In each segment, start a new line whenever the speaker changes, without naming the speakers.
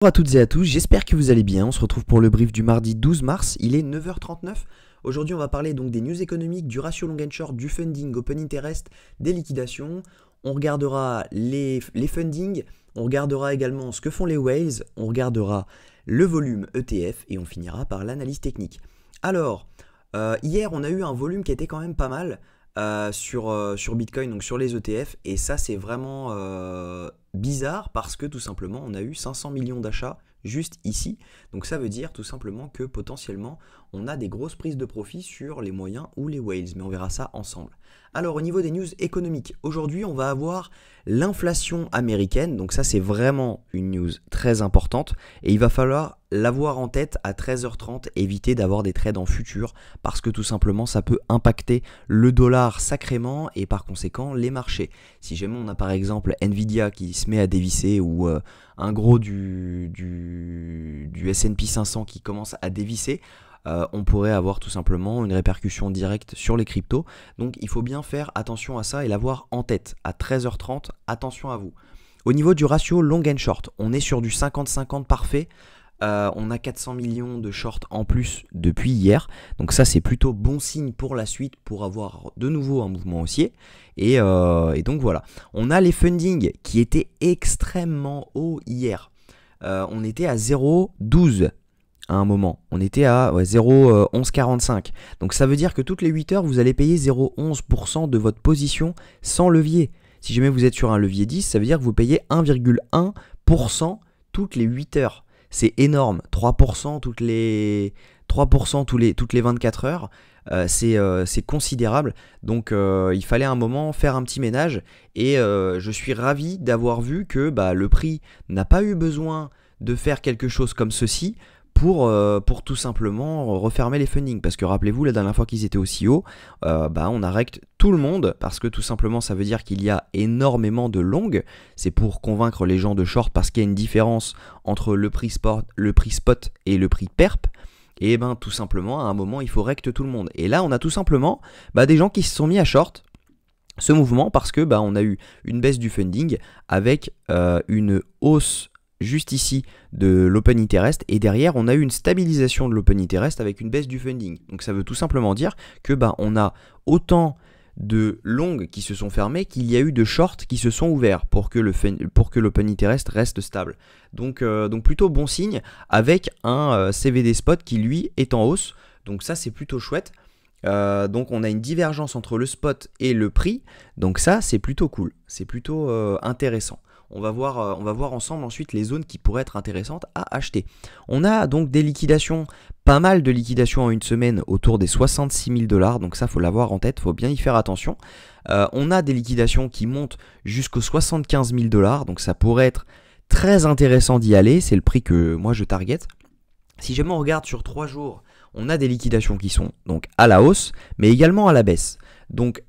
Bonjour à toutes et à tous, j'espère que vous allez bien. On se retrouve pour le brief du mardi 12 mars, il est 9h39. Aujourd'hui, on va parler donc des news économiques, du ratio long and short, du funding, open interest, des liquidations. On regardera les fundings, on regardera également ce que font les whales, on regardera le volume ETF et on finira par l'analyse technique. Alors, hier, on a eu un volume qui était quand même pas mal sur Bitcoin, donc sur les ETF, et ça c'est vraiment bizarre parce que tout simplement on a eu 500 millions d'achats juste ici, donc ça veut dire tout simplement que potentiellement on a des grosses prises de profit sur les moyens ou les whales, mais on verra ça ensemble. Alors au niveau des news économiques, aujourd'hui on va avoir l'inflation américaine, donc ça c'est vraiment une news très importante et il va falloir l'avoir en tête à 13h30, éviter d'avoir des trades en futur parce que tout simplement ça peut impacter le dollar sacrément et par conséquent les marchés. Si jamais on a par exemple Nvidia qui se met à dévisser ou un gros du S&P 500 qui commence à dévisser, on pourrait avoir tout simplement une répercussion directe sur les cryptos. Donc il faut bien faire attention à ça et l'avoir en tête. À 13h30, attention à vous. Au niveau du ratio long and short, on est sur du 50-50 parfait. On a 400 millions de shorts en plus depuis hier. Donc ça c'est plutôt bon signe pour la suite pour avoir de nouveau un mouvement haussier. Et donc voilà. On a les fundings qui étaient extrêmement hauts hier. On était à 0,12 à un moment. On était à 0,1145. Donc ça veut dire que toutes les 8 heures, vous allez payer 0,11% de votre position sans levier. Si jamais vous êtes sur un levier 10, ça veut dire que vous payez 1,1% toutes les 8 heures. C'est énorme. 3% toutes les 24 heures. C'est considérable. Donc il fallait à un moment faire un petit ménage. Et je suis ravi d'avoir vu que le prix n'a pas eu besoin de faire quelque chose comme ceci pour tout simplement refermer les fundings. Parce que rappelez-vous, la dernière fois qu'ils étaient aussi hauts, on arrête tout le monde parce que tout simplement ça veut dire qu'il y a énormément de longues. C'est pour convaincre les gens de short parce qu'il y a une différence entre le prix spot et le prix perp. Et tout simplement à un moment il faut recte tout le monde. Et là on a tout simplement des gens qui se sont mis à short ce mouvement parce que on a eu une baisse du funding avec une hausse juste ici de l'open interest et derrière on a eu une stabilisation de l'open interest avec une baisse du funding. Donc ça veut tout simplement dire que on a autant de longues qui se sont fermées qu'il y a eu de shorts qui se sont ouverts pour que l'open interest reste stable. Donc plutôt bon signe avec un CVD spot qui lui est en hausse. Donc ça c'est plutôt chouette. Donc on a une divergence entre le spot et le prix. Donc ça c'est plutôt cool, c'est plutôt intéressant. On va voir ensemble ensuite les zones qui pourraient être intéressantes à acheter. On a donc des liquidations, pas mal de liquidations en une semaine autour des 66 000 $. Donc ça, faut l'avoir en tête, faut bien y faire attention. On a des liquidations qui montent jusqu'aux 75 000 $. Donc ça pourrait être très intéressant d'y aller. C'est le prix que moi je target. Si jamais on regarde sur 3 jours, on a des liquidations qui sont donc à la hausse, mais également à la baisse. Donc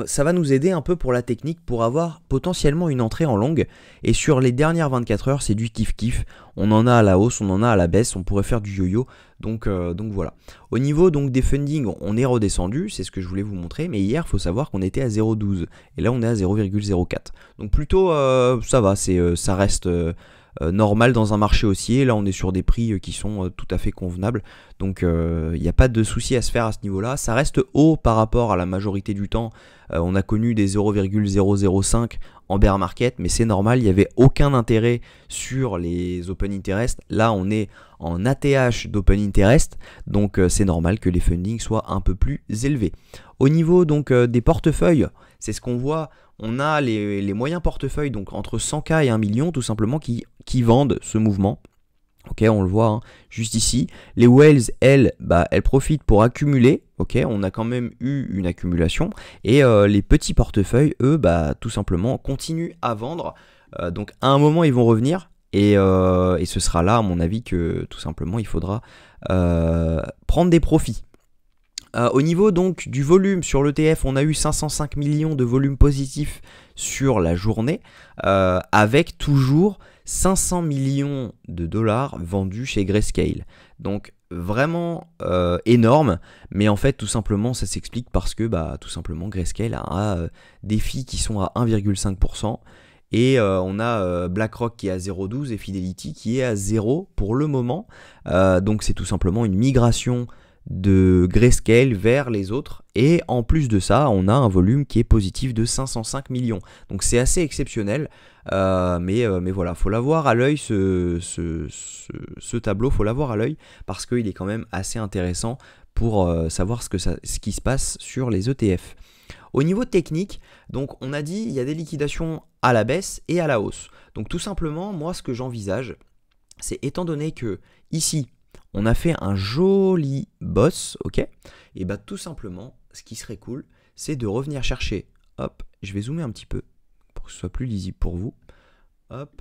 ça va nous aider un peu pour la technique pour avoir potentiellement une entrée en longue. Et sur les dernières 24 heures, c'est du kiff-kiff. On en a à la hausse, on en a à la baisse, on pourrait faire du yo-yo. Donc voilà. Au niveau donc des fundings, on est redescendu, c'est ce que je voulais vous montrer. Mais hier, il faut savoir qu'on était à 0,12. Et là, on est à 0,04. Donc plutôt, ça va, ça reste normal dans un marché haussier. Là on est sur des prix qui sont tout à fait convenables, donc il n'y a pas de souci à se faire à ce niveau là. Ça reste haut par rapport à la majorité du temps. On a connu des 0,005 en bear market, mais c'est normal, il n'y avait aucun intérêt sur les open interest. Là on est en ATH d'open interest, donc c'est normal que les fundings soient un peu plus élevés. Au niveau donc des portefeuilles, c'est ce qu'on voit. On a les moyens portefeuilles, donc entre 100K et 1 million, tout simplement, qui vendent ce mouvement. Ok, on le voit juste ici. Les whales, elles profitent pour accumuler. Ok, on a quand même eu une accumulation. Et les petits portefeuilles, eux, tout simplement, continuent à vendre. Donc à un moment, ils vont revenir. Et ce sera là, à mon avis, que tout simplement, il faudra prendre des profits. Au niveau donc du volume sur l'ETF, on a eu 505 millions de volume positif sur la journée, avec toujours 500 millions de dollars vendus chez Grayscale. Donc vraiment énorme, mais en fait tout simplement ça s'explique parce que tout simplement Grayscale a des fees qui sont à 1,5%. Et on a BlackRock qui est à 0,12 et Fidelity qui est à 0 pour le moment. Donc c'est tout simplement une migration de Grayscale vers les autres. Et en plus de ça, on a un volume qui est positif de 505 millions. Donc c'est assez exceptionnel. Mais voilà, faut l'avoir à l'œil, ce tableau, faut l'avoir à l'œil parce qu'il est quand même assez intéressant pour savoir ce qui se passe sur les ETF. Au niveau technique, donc on a dit il y a des liquidations à la baisse et à la hausse. Donc tout simplement, moi ce que j'envisage, c'est étant donné que ici, on a fait un joli boss, ok? Et bah tout simplement, ce qui serait cool, c'est de revenir chercher, hop, je vais zoomer un petit peu pour que ce soit plus lisible pour vous. Hop,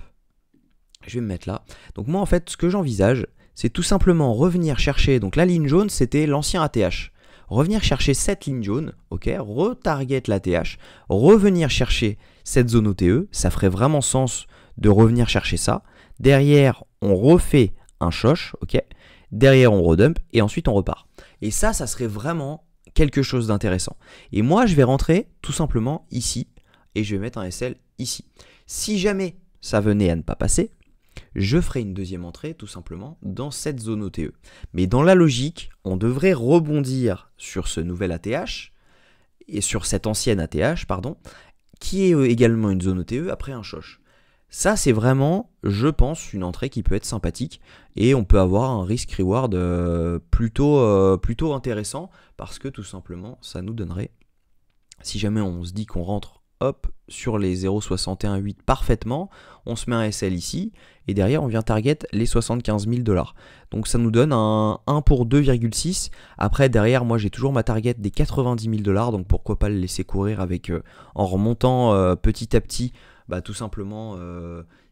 je vais me mettre là. Donc moi en fait, ce que j'envisage, c'est tout simplement revenir chercher, donc la ligne jaune, c'était l'ancien ATH. Revenir chercher cette ligne jaune, ok, retarget l'ATH, revenir chercher cette zone OTE, ça ferait vraiment sens de revenir chercher ça. Derrière, on refait un shosh, ok, derrière on redump et ensuite on repart. Et ça serait vraiment quelque chose d'intéressant. Et moi, je vais rentrer tout simplement ici et je vais mettre un SL ici. Si jamais ça venait à ne pas passer, je ferai une deuxième entrée tout simplement dans cette zone OTE. Mais dans la logique, on devrait rebondir sur ce nouvel ATH et sur cette ancienne ATH, pardon, qui est également une zone OTE après un shosh. Ça, c'est vraiment, je pense, une entrée qui peut être sympathique et on peut avoir un risk-reward plutôt intéressant parce que tout simplement, ça nous donnerait, si jamais on se dit qu'on rentre hop, sur les 0,618 parfaitement, on se met un SL ici, et derrière on vient target les 75 000 $. Donc ça nous donne un 1 pour 2,6. Après derrière, moi j'ai toujours ma target des 90 000 $, donc pourquoi pas le laisser courir avec en remontant petit à petit, bah tout simplement,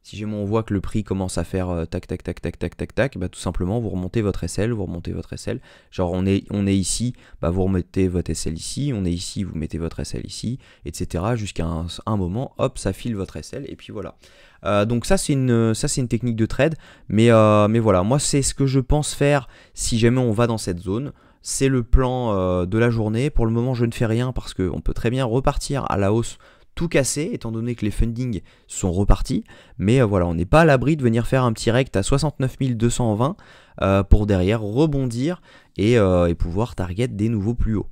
si jamais on voit que le prix commence à faire tac tac tac tac tac tac tac, bah tout simplement vous remontez votre SL, vous remontez votre SL. Genre on est ici, bah vous remettez votre SL ici, on est ici, vous mettez votre SL ici, etc. Jusqu'à un moment, hop, ça file votre SL et puis voilà. Donc ça c'est une technique de trade, mais voilà, moi c'est ce que je pense faire si jamais on va dans cette zone. C'est le plan de la journée. Pour le moment je ne fais rien parce qu'on peut très bien repartir à la hausse tout casser, étant donné que les fundings sont repartis. Mais voilà, on n'est pas à l'abri de venir faire un petit rect à 69 220 pour derrière rebondir et pouvoir target des nouveaux plus hauts.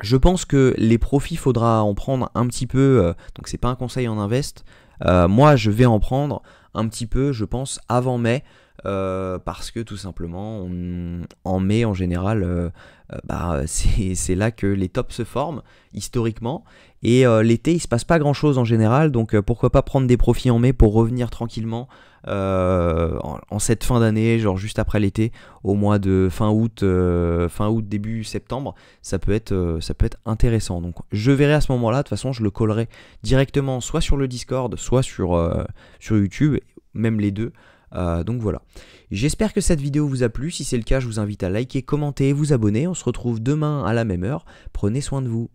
Je pense que les profits, faudra en prendre un petit peu, donc c'est pas un conseil en invest. Moi, je vais en prendre un petit peu, je pense, avant mai. Parce que tout simplement en mai en général c'est là que les tops se forment historiquement et l'été il se passe pas grand chose en général, donc pourquoi pas prendre des profits en mai pour revenir tranquillement en cette fin d'année, genre juste après l'été, au mois de fin août début septembre, ça peut être intéressant. Donc je verrai à ce moment là, de toute façon je le collerai directement soit sur le Discord, soit sur YouTube, même les deux. Donc voilà, j'espère que cette vidéo vous a plu. Si c'est le cas, je vous invite à liker, commenter et vous abonner. On se retrouve demain à la même heure. Prenez soin de vous.